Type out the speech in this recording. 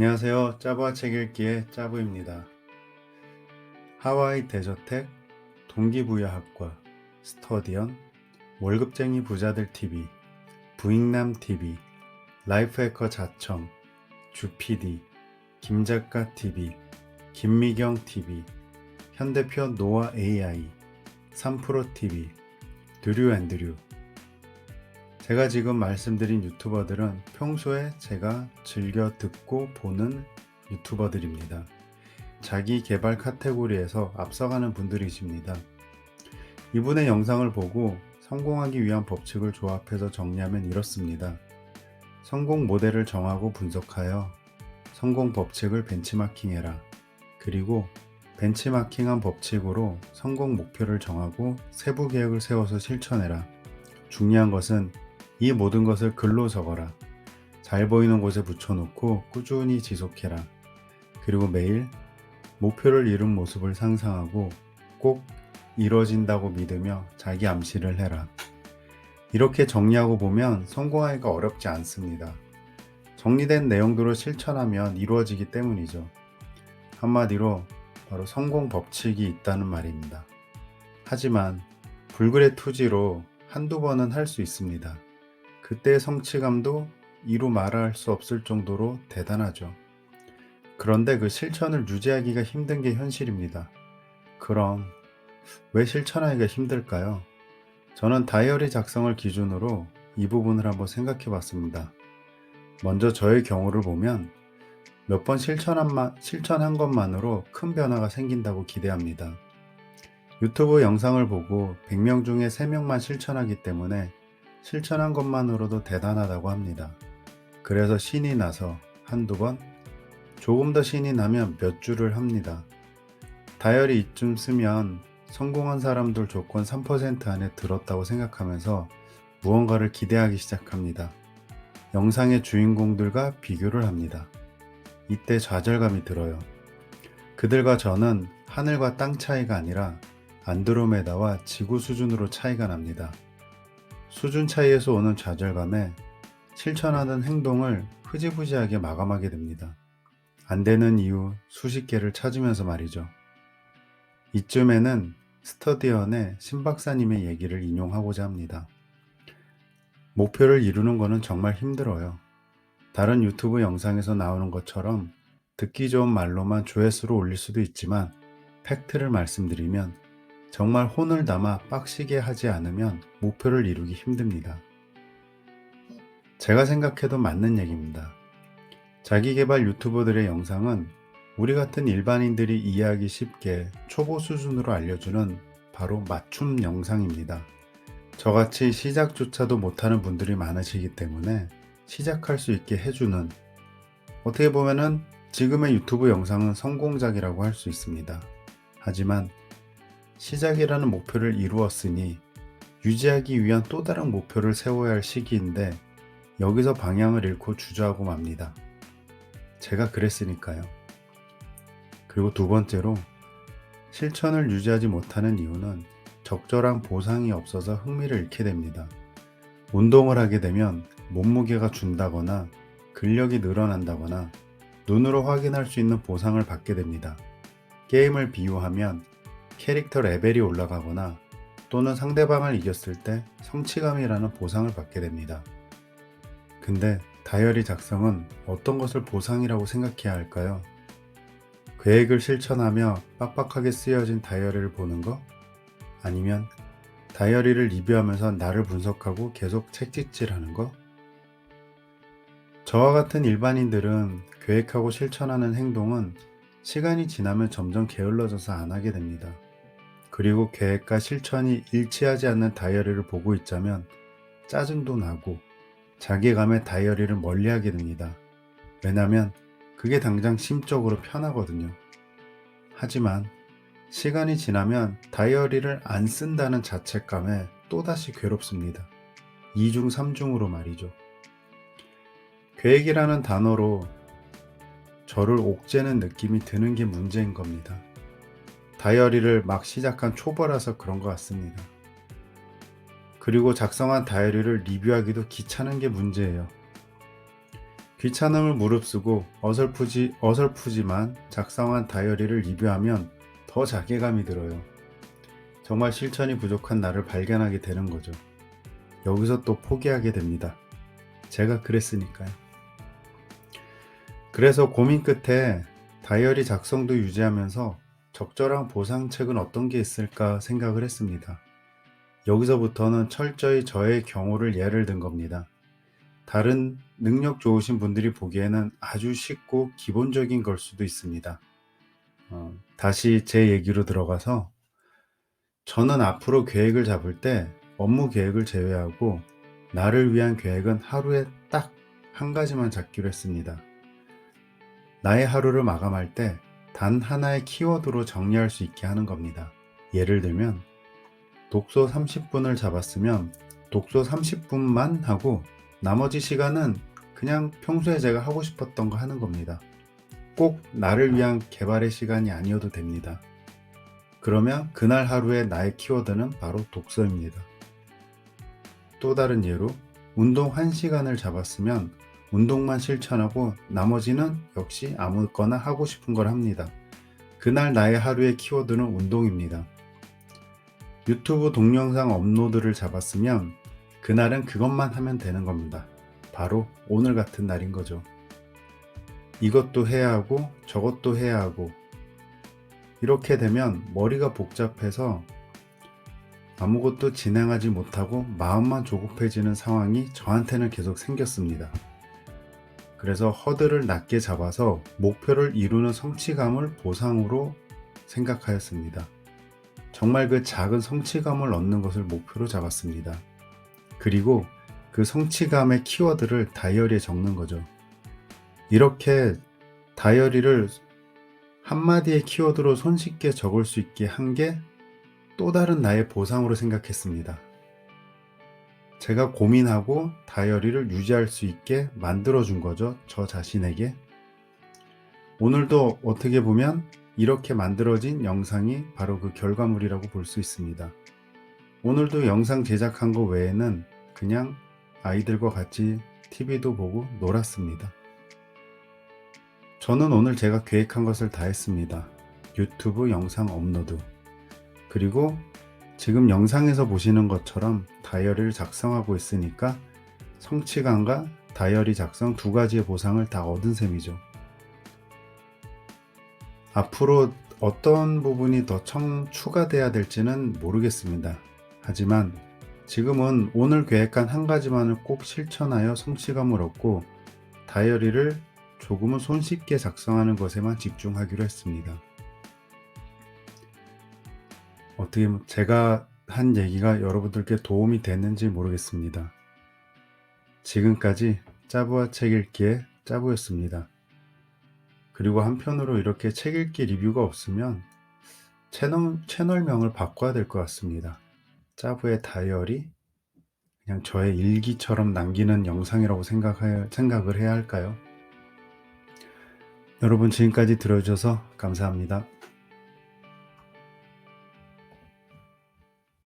안녕하세요. 짜부와 책 읽기의 짜부입니다. 하와이 대저택, 동기부여학과, 스터디언, 월급쟁이 부자들 TV, 부익남 TV, 라이프해커 자청, 주PD, 김작가 TV, 김미경 TV, 현대표 노아 AI, 3프로 TV, 드류앤드류. 제가 지금 말씀드린 유튜버들은 평소에 제가 즐겨 듣고 보는 유튜버들입니다. 자기 개발 카테고리에서 앞서가는 분들이십니다. 이분의 영상을 보고 성공하기 위한 법칙을 조합해서 정리하면 이렇습니다. 성공 모델을 정하고 분석하여 성공 법칙을 벤치마킹해라. 그리고 벤치마킹한 법칙으로 성공 목표를 정하고 세부 계획을 세워서 실천해라. 중요한 것은 이 모든 것을 글로 적어라. 잘 보이는 곳에 붙여놓고 꾸준히 지속해라. 그리고 매일 목표를 이룬 모습을 상상하고 꼭 이뤄진다고 믿으며 자기 암시를 해라. 이렇게 정리하고 보면 성공하기가 어렵지 않습니다. 정리된 내용들을 실천하면 이루어지기 때문이죠. 한마디로 바로 성공 법칙이 있다는 말입니다. 하지만 불굴의 투지로 한두 번은 할 수 있습니다. 그때의 성취감도 이루 말할 수 없을 정도로 대단하죠. 그런데 그 실천을 유지하기가 힘든 게 현실입니다. 그럼 왜 실천하기가 힘들까요? 저는 다이어리 작성을 기준으로 이 부분을 한번 생각해 봤습니다. 먼저 저의 경우를 보면 몇 번 실천한 것만으로 큰 변화가 생긴다고 기대합니다. 유튜브 영상을 보고 100명 중에 3명만 실천하기 때문에 실천한 것만으로도 대단하다고 합니다. 그래서 신이 나서 한두 번, 조금 더 신이 나면 몇 줄을 합니다. 다이어리 이쯤 쓰면 성공한 사람들 조건 3% 안에 들었다고 생각하면서 무언가를 기대하기 시작합니다. 영상의 주인공들과 비교를 합니다. 이때 좌절감이 들어요. 그들과 저는 하늘과 땅 차이가 아니라 안드로메다와 지구 수준으로 차이가 납니다. 수준 차이에서 오는 좌절감에 실천하는 행동을 흐지부지하게 마감하게 됩니다. 안 되는 이유 수십 개를 찾으면서 말이죠. 이쯤에는 스터디언의 신 박사님의 얘기를 인용하고자 합니다. 목표를 이루는 것은 정말 힘들어요. 다른 유튜브 영상에서 나오는 것처럼 듣기 좋은 말로만 조회수를 올릴 수도 있지만 팩트를 말씀드리면 정말 혼을 담아 빡시게 하지 않으면 목표를 이루기 힘듭니다. 제가 생각해도 맞는 얘기입니다. 자기계발 유튜버들의 영상은 우리 같은 일반인들이 이해하기 쉽게 초보 수준으로 알려주는 바로 맞춤 영상입니다. 저같이 시작조차도 못하는 분들이 많으시기 때문에 시작할 수 있게 해주는, 어떻게 보면은 지금의 유튜브 영상은 성공작이라고 할 수 있습니다. 하지만 시작이라는 목표를 이루었으니 유지하기 위한 또 다른 목표를 세워야 할 시기인데 여기서 방향을 잃고 주저하고 맙니다. 제가 그랬으니까요. 그리고 두 번째로 실천을 유지하지 못하는 이유는 적절한 보상이 없어서 흥미를 잃게 됩니다. 운동을 하게 되면 몸무게가 준다거나 근력이 늘어난다거나 눈으로 확인할 수 있는 보상을 받게 됩니다. 게임을 비유하면 캐릭터 레벨이 올라가거나 또는 상대방을 이겼을 때 성취감이라는 보상을 받게 됩니다. 근데 다이어리 작성은 어떤 것을 보상이라고 생각해야 할까요? 계획을 실천하며 빡빡하게 쓰여진 다이어리를 보는 거? 아니면 다이어리를 리뷰하면서 나를 분석하고 계속 책찍질하는 거? 저와 같은 일반인들은 계획하고 실천하는 행동은 시간이 지나면 점점 게을러져서 안 하게 됩니다. 그리고 계획과 실천이 일치하지 않는 다이어리를 보고 있자면 짜증도 나고 자괴감에 다이어리를 멀리하게 됩니다. 왜냐면 그게 당장 심적으로 편하거든요. 하지만 시간이 지나면 다이어리를 안 쓴다는 자책감에 또다시 괴롭습니다. 2중 3중으로 말이죠. 계획이라는 단어로 저를 옥죄는 느낌이 드는 게 문제인 겁니다. 다이어리를 막 시작한 초보라서 그런 것 같습니다. 그리고 작성한 다이어리를 리뷰하기도 귀찮은 게 문제예요. 귀찮음을 무릅쓰고 어설프지만 작성한 다이어리를 리뷰하면 더 자괴감이 들어요. 정말 실천이 부족한 나를 발견하게 되는 거죠. 여기서 또 포기하게 됩니다. 제가 그랬으니까요. 그래서 고민 끝에 다이어리 작성도 유지하면서 적절한 보상책은 어떤 게 있을까 생각을 했습니다. 여기서부터는 철저히 저의 경우를 예를 든 겁니다. 다른 능력 좋으신 분들이 보기에는 아주 쉽고 기본적인 걸 수도 있습니다. 다시 제 얘기로 들어가서 저는 앞으로 계획을 잡을 때 업무 계획을 제외하고 나를 위한 계획은 하루에 딱 한 가지만 잡기로 했습니다. 나의 하루를 마감할 때 단 하나의 키워드로 정리할 수 있게 하는 겁니다. 예를 들면 독서 30분을 잡았으면 독서 30분만 하고 나머지 시간은 그냥 평소에 제가 하고 싶었던 거 하는 겁니다. 꼭 나를 위한 개발의 시간이 아니어도 됩니다. 그러면 그날 하루의 나의 키워드는 바로 독서입니다. 또 다른 예로 운동 1시간을 잡았으면 운동만 실천하고 나머지는 역시 아무거나 하고 싶은 걸 합니다. 그날 나의 하루의 키워드는 운동입니다. 유튜브 동영상 업로드를 잡았으면 그날은 그것만 하면 되는 겁니다. 바로 오늘 같은 날인 거죠. 이것도 해야 하고 저것도 해야 하고 이렇게 되면 머리가 복잡해서 아무것도 진행하지 못하고 마음만 조급해지는 상황이 저한테는 계속 생겼습니다. 그래서 허들을 낮게 잡아서 목표를 이루는 성취감을 보상으로 생각하였습니다. 정말 그 작은 성취감을 얻는 것을 목표로 잡았습니다. 그리고 그 성취감의 키워드를 다이어리에 적는 거죠. 이렇게 다이어리를 한마디의 키워드로 손쉽게 적을 수 있게 한 게 또 다른 나의 보상으로 생각했습니다. 제가 고민하고 다이어리를 유지할 수 있게 만들어준 거죠. 저 자신에게. 오늘도 어떻게 보면 이렇게 만들어진 영상이 바로 그 결과물이라고 볼 수 있습니다. 오늘도 영상 제작한 거 외에는 그냥 아이들과 같이 TV도 보고 놀았습니다. 저는 오늘 제가 계획한 것을 다 했습니다. 유튜브 영상 업로드, 그리고 지금 영상에서 보시는 것처럼 다이어리를 작성하고 있으니까 성취감과 다이어리 작성 두 가지의 보상을 다 얻은 셈이죠. 앞으로 어떤 부분이 더 추가돼야 될지는 모르겠습니다. 하지만 지금은 오늘 계획한 한 가지만을 꼭 실천하여 성취감을 얻고 다이어리를 조금은 손쉽게 작성하는 것에만 집중하기로 했습니다. 어떻게 제가 한 얘기가 여러분들께 도움이 됐는지 모르겠습니다. 지금까지 짜부와 책 읽기의 짜부였습니다. 그리고 한편으로 이렇게 책 읽기 리뷰가 없으면 채널명을 바꿔야 될 것 같습니다. 짜부의 다이어리, 그냥 저의 일기처럼 남기는 영상이라고 생각을 해야 할까요? 여러분 지금까지 들어주셔서 감사합니다.